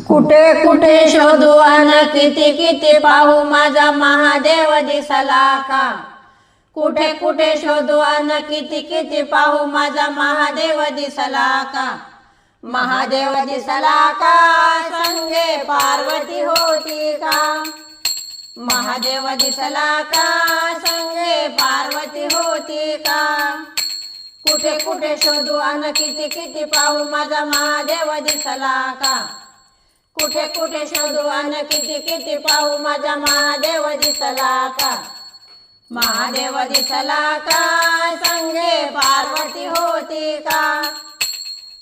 कुठे कुठे शोधू अन किती किती पाहू माझा महादेव दिसला का। कुठे कुठे शोधू अन किती किती पाहू माझा महादेव दिसला का। महादेव दिसला का संगे पार्वती होती का। महादेव दिसला का संगे पार्वती होती का। कुठे कुठे शोधू अन किती किती पाहू माझा महादेव दिसला का। कुठे कुठे शोधू अन किती किती पाहू माझा महादेव दिसला का। महादेव दिसला का संगे पार्वती होती का।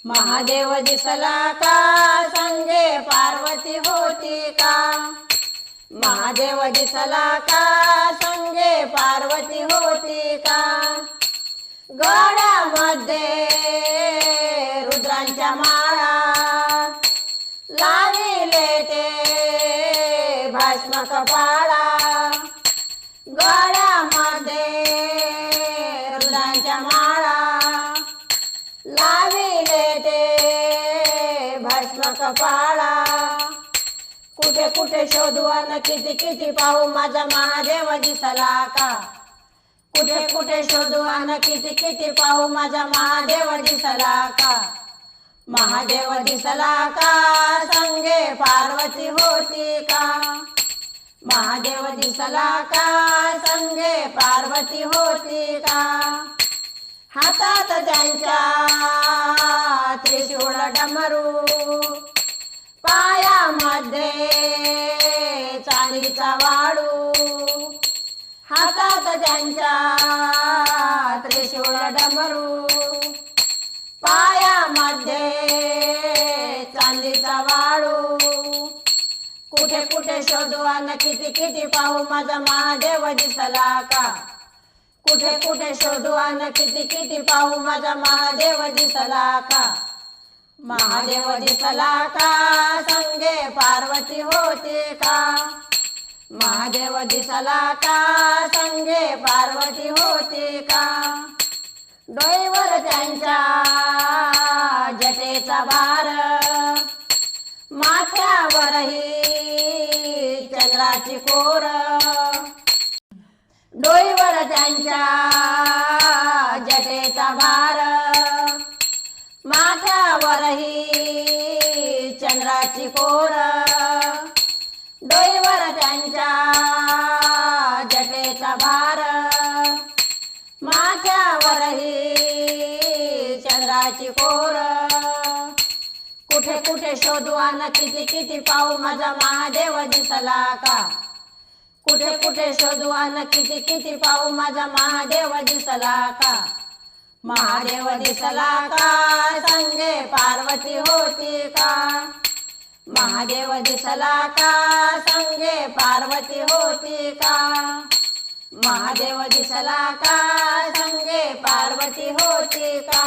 महादेव दिसला का संगे पार्वती होती का। महादेव दिसला का संगे पार्वती होती का। गळ्यामध्ये रुद्रांच्या माळा लाविले ते भस्म कपाळा। गळ्यामध्ये रुद्रांच्या माळा लाविले ते भस्म कपाळा। कुठे कुठे शोधू अन किती किती पाहू माझा महादेव दिसला का। कुठे कुठे शोधू अन किती किती पाहू माझा महादेव दिसला का। महादेव दिसला का संगे पार्वती होती का। महादेव दिसला का संगे पार्वती होती का। हातात त्यांच्या त्रिशूळ डमरू पायामध्ये चांदीचा वाळू। हातात त्यांच्या त्रिशूळ डमरू पायामध्ये चांदीचा वाळू। कुठे कुठे शोधू अन किती किती पाहू माझा महादेव दिसला का। कुठे कुठे शोधू अन किती किती पाहू माझा महादेव दिसला का। महादेव दिसला का संगे पार्वती होती का। महादेव दिसला का संगे पार्वती होती का। डोईवर त्यांच्या जटेचा भार माथ्यावरही चंद्राची कोर। डोईवर त्यांच्या जटेचा भार माथ्यावरही चंद्राची कोर। डोईवर त्यांच्या जटेचा भार माथ्यावरही चंद्राची कोर। कुठे कुठे शोधू अन किती किती पाहू माझा महादेव दिसला का। कुठे कुठे शोधू अन किती किती पाहू माझा महादेव दिसला का। महादेव दिसला का संगे पार्वती होती का। महादेव दिसला का संगे पार्वती होती का। महादेव दिसला का संगे पार्वती होती का।